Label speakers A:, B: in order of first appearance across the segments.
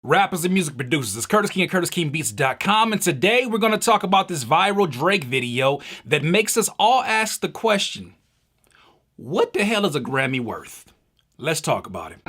A: Rappers and music producers, it's Curtis King at CurtisKingAtCurtisKingBeats.com, and today we're going to talk about this viral Drake video that makes us all ask the question, what the hell is a Grammy worth? Let's talk about it.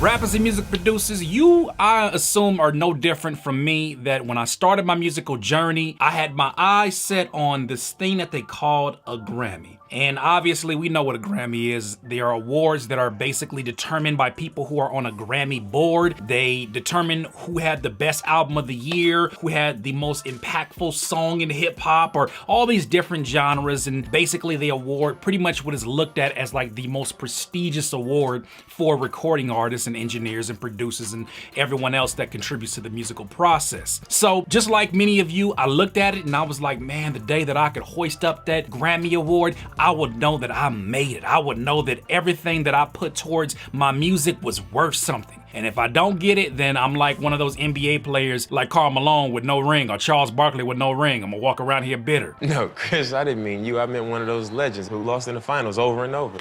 A: Rappers and music producers, you, I assume, are no different from me, that when I started my musical journey, I had my eyes set on this thing that they called a Grammy. And obviously, we know what a Grammy is. They are awards that are basically determined by people who are on a Grammy board. They determine who had the best album of the year, who had the most impactful song in hip hop, or all these different genres. And basically, they award pretty much what is looked at as like the most prestigious award for recording artists and engineers and producers and everyone else that contributes to the musical process. So just like many of you, I looked at it and I was like, man, the day that I could hoist up that Grammy award, I would know that I made it. I would know that everything that I put towards my music was worth something. And if I don't get it, then I'm like one of those NBA players like Karl Malone with no ring or Charles Barkley with no ring. I'm gonna walk around here bitter.
B: No, Chris, I didn't mean you. I meant one of those legends who lost in the finals over and over.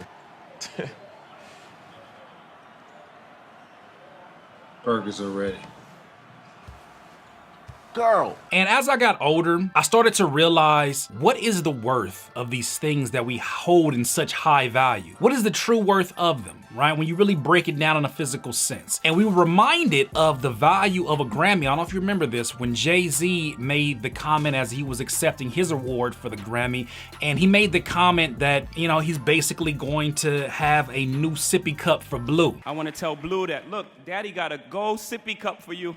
C: Burgers are ready.
D: Girl.
A: And as I got older, I started to realize, what is the worth of these things that we hold in such high value? What is the true worth of them, right? When you really break it down in a physical sense. And we were reminded of the value of a Grammy. I don't know if you remember this, when Jay-Z made the comment as he was accepting his award for the Grammy, and he made the comment that, you know, he's basically going to have a new sippy cup for Blue.
E: I want to tell Blue that, look, Daddy got a gold sippy cup for you.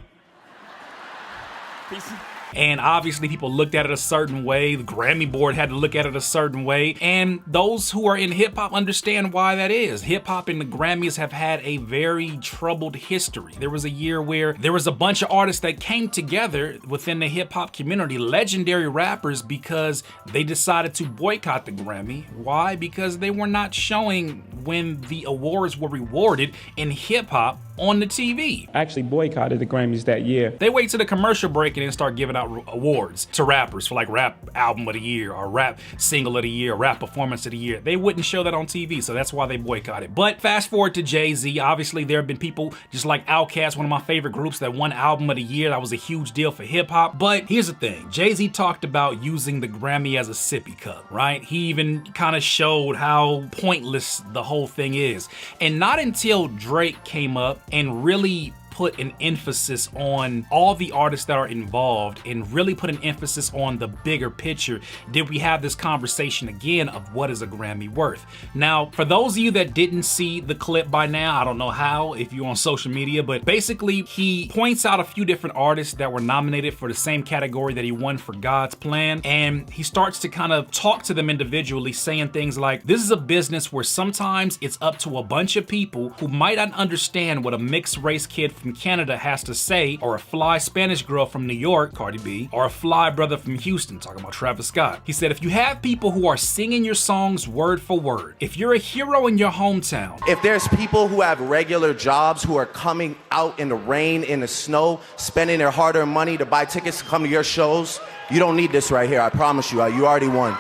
E: Peace.
A: And obviously people looked at it a certain way. The Grammy board had to look at it a certain way. And those who are in hip hop understand why that is. Hip hop and the Grammys have had a very troubled history. There was a year where there was a bunch of artists that came together within the hip hop community, legendary rappers, because they decided to boycott the Grammy. Why? Because they were not showing when the awards were rewarded in hip hop on the TV.
F: I actually boycotted the Grammys that year.
A: They wait till the commercial break and then start giving out awards to rappers for like rap album of the year or rap single of the year, rap performance of the year. They wouldn't show that on TV, so that's why they boycotted. But fast forward to Jay-Z, obviously there have been people just like Outkast, one of my favorite groups, that won album of the year. That was a huge deal for hip hop. But here's the thing, Jay-Z talked about using the Grammy as a sippy cup, right? He even kind of showed how pointless the whole thing is. And not until Drake came up and really put an emphasis on all the artists that are involved and really put an emphasis on the bigger picture did we have this conversation again of what is a Grammy worth. Now, for those of you that didn't see the clip by now, I don't know how, if you're on social media, but basically he points out a few different artists that were nominated for the same category that he won for God's Plan, and he starts to kind of talk to them individually, saying things like, this is a business where sometimes it's up to a bunch of people who might not understand what a mixed race kid from Canada has to say, or a fly Spanish girl from New York, Cardi B, or a fly brother from Houston, talking about Travis Scott. He said, if you have people who are singing your songs word for word, if you're a hero in your hometown,
D: If there's people who have regular jobs who are coming out in the rain, in the snow, spending their hard-earned money to buy tickets to come to your shows, you don't need this right here, I promise you. You already won.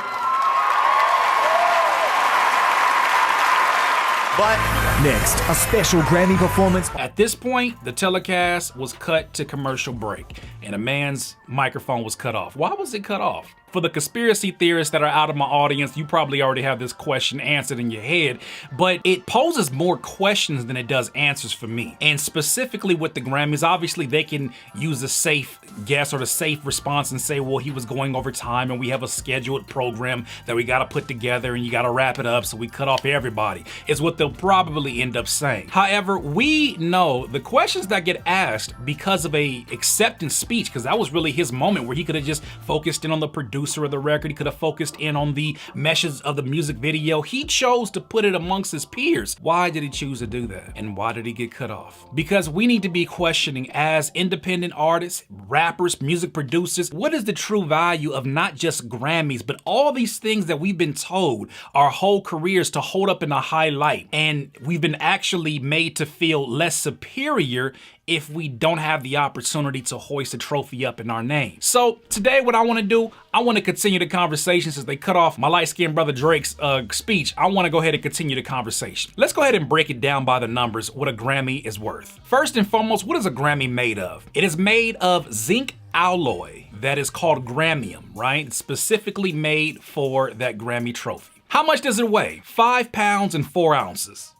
D: But
G: next, a special Grammy performance.
A: at this point, the telecast was cut to commercial break and a man's microphone was cut off. Why was it cut off? For the conspiracy theorists that are out of my audience, you probably already have this question answered in your head, but it poses more questions than it does answers for me. And specifically with the Grammys, obviously they can use the safe guess or the safe response and say, well, he was going over time and we have a scheduled program that we got to put together and you got to wrap it up, so we cut off everybody, is what they'll probably end up saying. However, we know the questions that get asked because of a acceptance speech, because that was really his moment where he could have just focused in on the producer of the record. He could have focused in on the meshes of the music video. He chose to put it amongst his peers. Why did he choose to do that? And why did he get cut off? Because we need to be questioning, as independent artists, rappers, music producers, what is the true value of not just Grammys, but all these things that we've been told our whole careers to hold up in a high light. And we've we've been actually made to feel less superior if we don't have the opportunity to hoist a trophy up in our name. So today what I want to do, I want to continue the conversation since they cut off my light-skinned brother Drake's speech. I want to go ahead and continue the conversation. Let's go ahead and break it down by the numbers, what a Grammy is worth. First and foremost, what is a Grammy made of? It is made of zinc alloy that is called Grammium, right? It's specifically made for that Grammy trophy. How much does it weigh? 5 pounds and 4 ounces.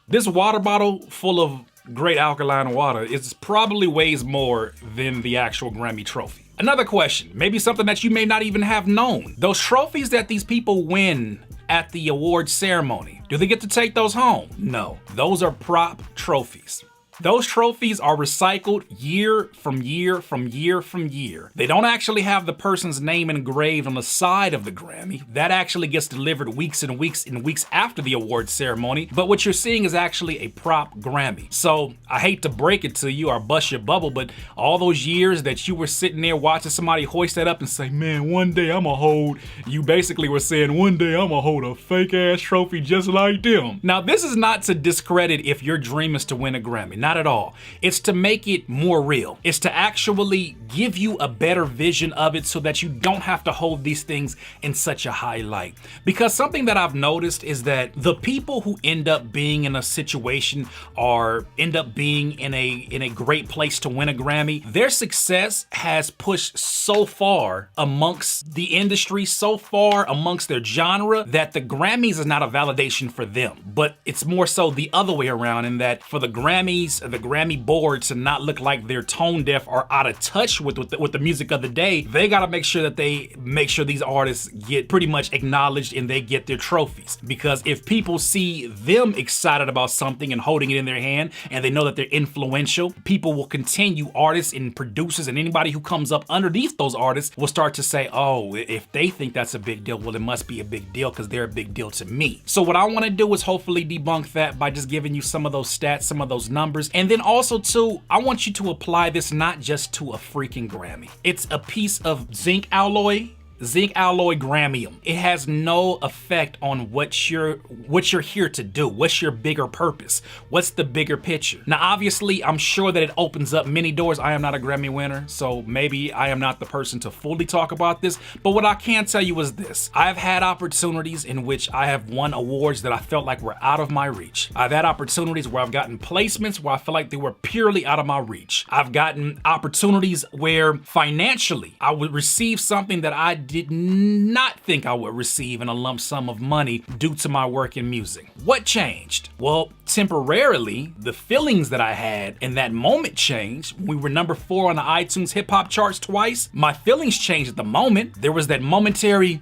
A: This water bottle full of great alkaline water probably weighs more than the actual Grammy trophy. Another question, maybe something that you may not even have known. Those trophies that these people win at the award ceremony, do they get to take those home? No, those are prop trophies. Those trophies are recycled year from year from year from year. They don't actually have the person's name engraved on the side of the Grammy. That actually gets delivered weeks and weeks and weeks after the award ceremony. But what you're seeing is actually a prop Grammy. So I hate to break it to you or bust your bubble, but all those years that you were sitting there watching somebody hoist that up and say, man, one day I'ma hold, you basically were saying, one day I'ma hold a fake ass trophy just like them. Now, this is not to discredit if your dream is to win a Grammy. Not at all. It's to make it more real. It's to actually give you a better vision of it so that you don't have to hold these things in such a high light. Because something that I've noticed is that the people who end up being in a situation or end up being in a great place to win a Grammy, their success has pushed so far amongst the industry, so far amongst their genre, that the Grammys is not a validation for them. But it's more so the other way around, in that for the Grammys, the Grammy board to not look like they're tone deaf or out of touch with the music of the day, they gotta make sure that they make sure these artists get pretty much acknowledged and they get their trophies. Because if people see them excited about something and holding it in their hand and they know that they're influential, people will continue, artists and producers and anybody who comes up underneath those artists will start to say, oh, if they think that's a big deal, well, it must be a big deal because they're a big deal to me. So what I want to do is hopefully debunk that by just giving you some of those stats, some of those numbers. And then also too, I want you to apply this not just to a freaking Grammy. It's a piece of zinc alloy Grammium. It has no effect on what you're here to do. What's your bigger purpose? What's the bigger picture? Now, obviously, I'm sure that it opens up many doors. I am not a Grammy winner, so maybe I am not the person to fully talk about this, but what I can tell you is this. I've had opportunities in which I have won awards that I felt like were out of my reach. I've had opportunities where I've gotten placements where I feel like they were purely out of my reach. I've gotten opportunities where financially I would receive something that I did not think I would receive in a lump sum of money due to my work in music. What changed? Well, temporarily, the feelings that I had in that moment changed. We were number 4 on the iTunes hip hop charts twice. My feelings changed at the moment. There was that momentary,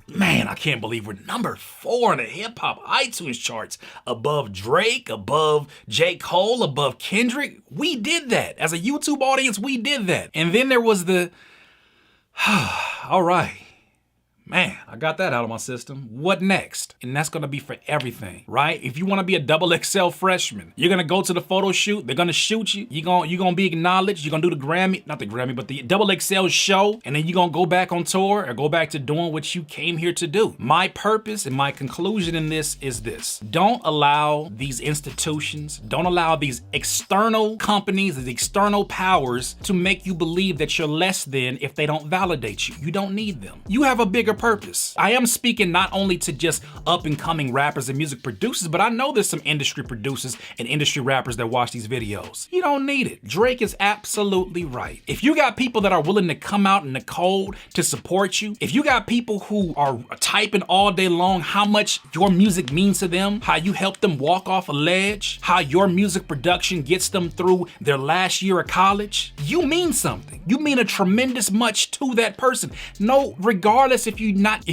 A: man, I can't believe we're number 4 on the hip hop iTunes charts, above Drake, above J. Cole, above Kendrick. We did that. As a YouTube audience, we did that. And then there was the, all right, man, I got that out of my system. What next? And that's gonna be for everything, right? If you wanna be a XXL freshman, you're gonna go to the photo shoot, they're gonna shoot you, you're gonna be acknowledged, you're gonna do the Grammy, not the Grammy, but the XXL show, and then you're gonna go back on tour or go back to doing what you came here to do. My purpose and my conclusion in this is this. Don't allow these institutions, don't allow these external companies, these external powers to make you believe that you're less than if they don't validate you. You don't need them. You have a bigger purpose. I am speaking not only to just up and coming rappers and music producers, but I know there's some industry producers and industry rappers that watch these videos. You don't need it. Drake is absolutely right. If you got people that are willing to come out in the cold to support you, if you got people who are typing all day long how much your music means to them, how you help them walk off a ledge, how your music production gets them through their last year of college, you mean something. You mean a tremendous much to that person. No, regardless if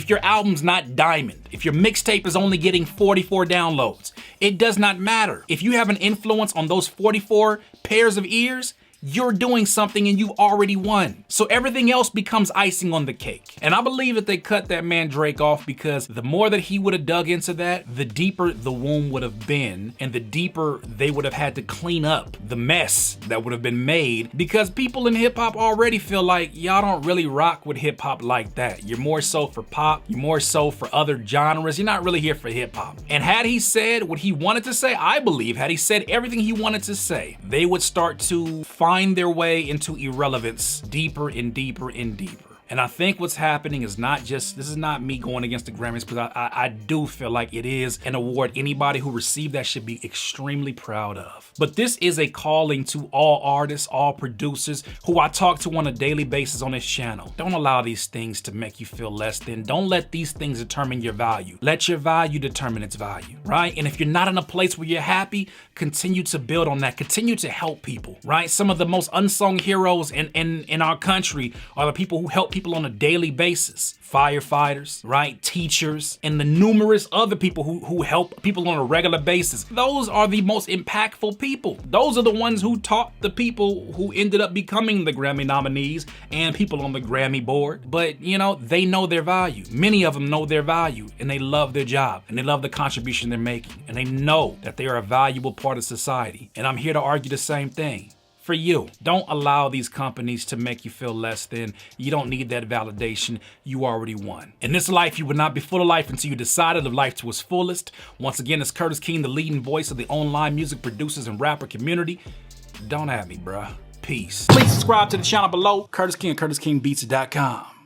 A: your album's not diamond, if your mixtape is only getting 44 downloads, it does not matter. If you have an influence on those 44 pairs of ears, you're doing something and you've already won. So everything else becomes icing on the cake. And I believe that they cut that man Drake off because the more that he would have dug into that, the deeper the wound would have been, and the deeper they would have had to clean up the mess that would have been made, because people in hip hop already feel like y'all don't really rock with hip hop like that. You're more so for pop, you're more so for other genres, you're not really here for hip hop. And had he said what he wanted to say, I believe, had he said everything he wanted to say, they would start to find their way into irrelevance deeper and deeper and deeper. And I think what's happening is not just, this is not me going against the Grammys, because I do feel like it is an award anybody who received that should be extremely proud of. But this is a calling to all artists, all producers who I talk to on a daily basis on this channel. Don't allow these things to make you feel less than. Don't let these things determine your value. Let your value determine its value, right? And if you're not in a place where you're happy, continue to build on that. Continue to help people, right? Some of the most unsung heroes in our country are the people who help people on a daily basis. Firefighters, right? Teachers, and the numerous other people who help people on a regular basis. Those are the most impactful people. Those are the ones who taught the people who ended up becoming the Grammy nominees and people on the Grammy board. But, you know, they know their value. Many of them know their value, and they love their job, and they love the contribution they're making, and they know that they are a valuable part of society. And I'm here to argue the same thing. For you, don't allow these companies to make you feel less than. You don't need that validation. You already won. In this life, you would not be full of life until you decided to live life to its fullest. Once again, it's Curtis King, the leading voice of the online music producers and rapper community. Don't at me, bruh. Peace. Please subscribe to the channel below. Curtis King, CurtisKingBeats.com.